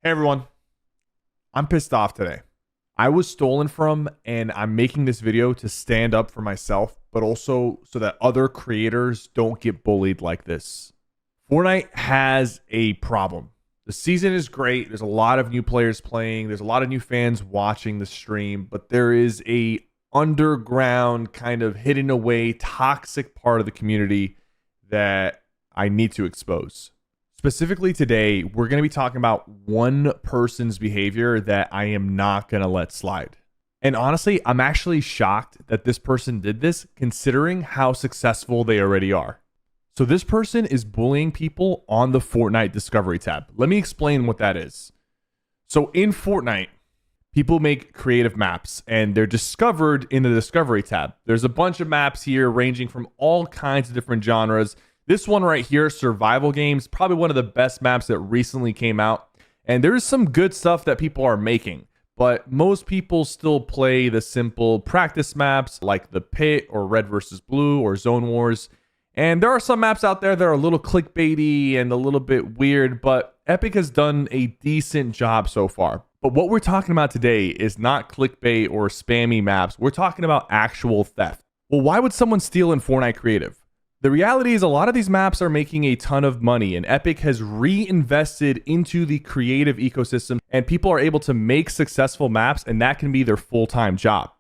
Hey everyone, I'm pissed off today. I was stolen from, and I'm making this video to stand up for myself, but also so that other creators don't get bullied like this. Fortnite has a problem. The season is great. There's a lot of new players playing. There's a lot of new fans watching the stream, but there is a underground kind of hidden away toxic part of the community that I need to expose. Specifically today, we're going to be talking about one person's behavior that I am not going to let slide. And honestly, I'm actually shocked that this person did this considering how successful they already are. So this person is bullying people on the Fortnite Discovery tab. Let me explain what that is. So in Fortnite, people make creative maps and they're discovered in the Discovery tab. There's a bunch of maps here ranging from all kinds of different genres. This one right here, Survival Games, probably one of the best maps that recently came out. And there's some good stuff that people are making, but most people still play the simple practice maps like The Pit or Red versus Blue or Zone Wars. And there are some maps out there that are a little clickbaity and a little bit weird, but Epic has done a decent job so far. But what we're talking about today is not clickbait or spammy maps. We're talking about actual theft. Well, why would someone steal in Fortnite Creative? The reality is a lot of these maps are making a ton of money, and Epic has reinvested into the creative ecosystem, and people are able to make successful maps, and that can be their full-time job.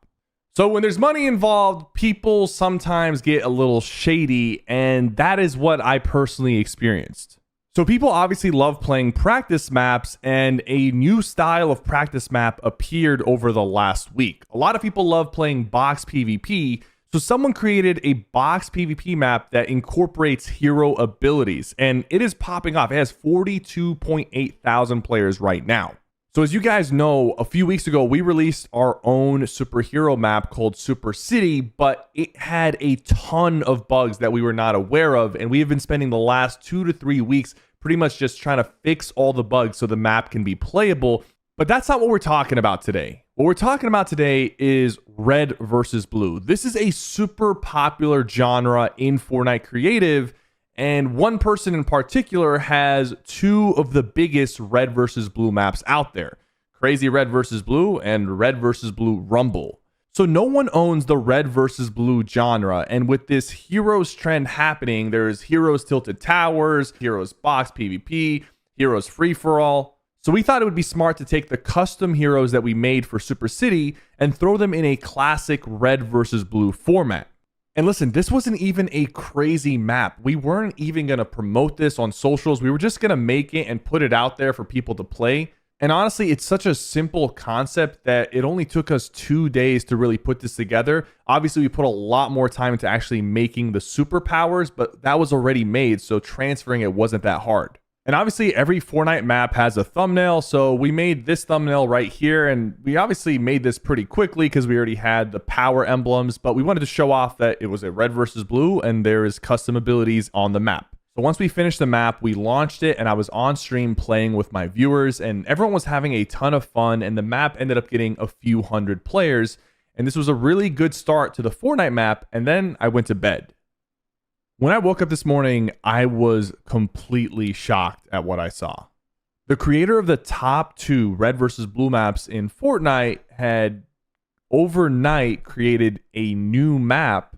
So when there's money involved, people sometimes get a little shady, and that is what I personally experienced. So people obviously love playing practice maps, and a new style of practice map appeared over the last week. A lot of people love playing box PvP. So someone created a box PvP map that incorporates hero abilities, and it is popping off. It has 42.8 thousand players right now. So as you guys know, a few weeks ago, we released our own superhero map called Super City, but it had a ton of bugs that we were not aware of, and we have been spending the last 2 to 3 weeks pretty much just trying to fix all the bugs so the map can be playable. But that's not what we're talking about today. What we're talking about today is Red versus Blue. This is a super popular genre in Fortnite Creative, and one person in particular has two of the biggest Red versus Blue maps out there. Crazy Red versus Blue and Red versus Blue Rumble. So no one owns the Red versus Blue genre, and with this Heroes trend happening, there's Heroes Tilted Towers, Heroes Box PvP, Heroes Free For All. So we thought it would be smart to take the custom heroes that we made for Super City and throw them in a classic Red versus Blue format. And listen, this wasn't even a crazy map. We weren't even going to promote this on socials. We were just going to make it and put it out there for people to play. And honestly, it's such a simple concept that it only took us 2 days to really put this together. Obviously, we put a lot more time into actually making the superpowers, but that was already made, so transferring it wasn't that hard. And obviously every Fortnite map has a thumbnail, so we made this thumbnail right here, and we obviously made this pretty quickly because we already had the power emblems, but we wanted to show off that it was a Red versus Blue and there is custom abilities on the map. So once we finished the map, we launched it and I was on stream playing with my viewers, and everyone was having a ton of fun, and the map ended up getting a few hundred players, and this was a really good start to the Fortnite map, and then I went to bed. When I woke up this morning, I was completely shocked at what I saw. The creator of the top 2 Red versus Blue maps in Fortnite had overnight created a new map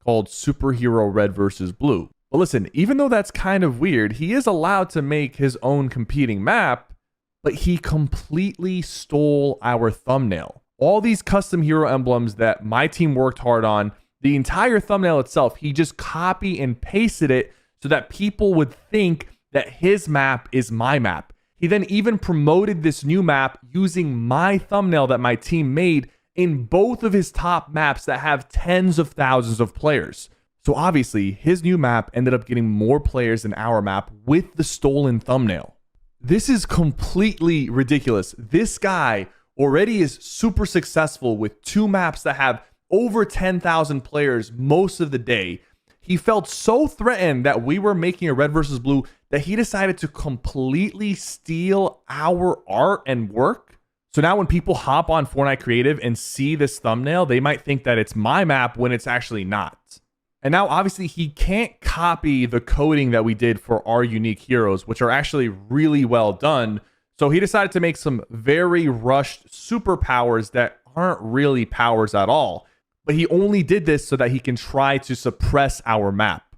called Superhero Red versus Blue. But listen, even though that's kind of weird, he is allowed to make his own competing map, but he completely stole our thumbnail. All these custom hero emblems that my team worked hard on, the entire thumbnail itself, he just copy and pasted it so that people would think that his map is my map. He then even promoted this new map using my thumbnail that my team made in both of his top maps that have tens of thousands of players. So obviously, his new map ended up getting more players than our map with the stolen thumbnail. This is completely ridiculous. This guy already is super successful with 2 maps that have over 10,000 players most of the day. He felt so threatened that we were making a Red versus Blue that he decided to completely steal our art and work. So now when people hop on Fortnite Creative and see this thumbnail, they might think that it's my map when it's actually not. And now obviously he can't copy the coding that we did for our unique heroes, which are actually really well done. So he decided to make some very rushed superpowers that aren't really powers at all. But he only did this so that he can try to suppress our map.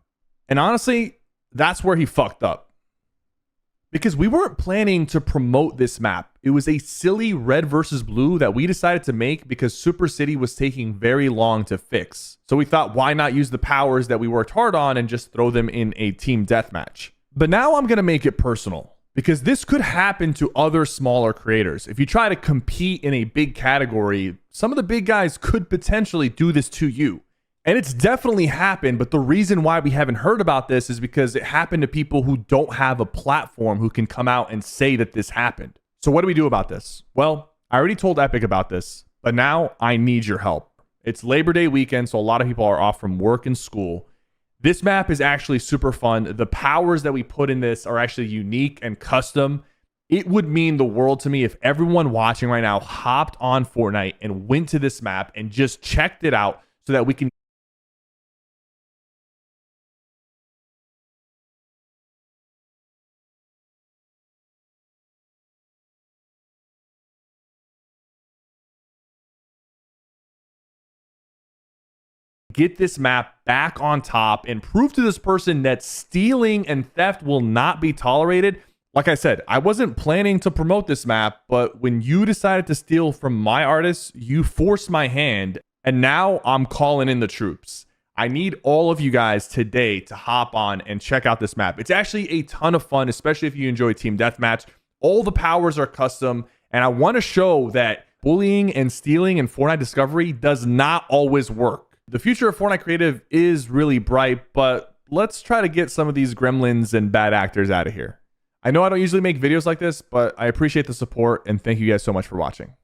And honestly, that's where he fucked up. Because we weren't planning to promote this map. It was a silly red versus blue that we decided to make because Super City was taking very long to fix. So we thought, why not use the powers that we worked hard on and just throw them in a team deathmatch? But now I'm going to make it personal, because this could happen to other smaller creators. If you try to compete in a big category, some of the big guys could potentially do this to you. And it's definitely happened, but the reason why we haven't heard about this is because it happened to people who don't have a platform who can come out and say that this happened. So what do we do about this? Well, I already told Epic about this, but now I need your help. It's Labor Day weekend, so a lot of people are off from work and school. This map is actually super fun. The powers that we put in this are actually unique and custom. It would mean the world to me if everyone watching right now hopped on Fortnite and went to this map and just checked it out so that we can get this map back on top and prove to this person that stealing and theft will not be tolerated. Like I said, I wasn't planning to promote this map, but when you decided to steal from my artists, you forced my hand, and now I'm calling in the troops. I need all of you guys today to hop on and check out this map. It's actually a ton of fun, especially if you enjoy Team Deathmatch. All the powers are custom, and I want to show that bullying and stealing in Fortnite Discovery does not always work. The future of Fortnite Creative is really bright, but let's try to get some of these gremlins and bad actors out of here. I know I don't usually make videos like this, but I appreciate the support, and thank you guys so much for watching.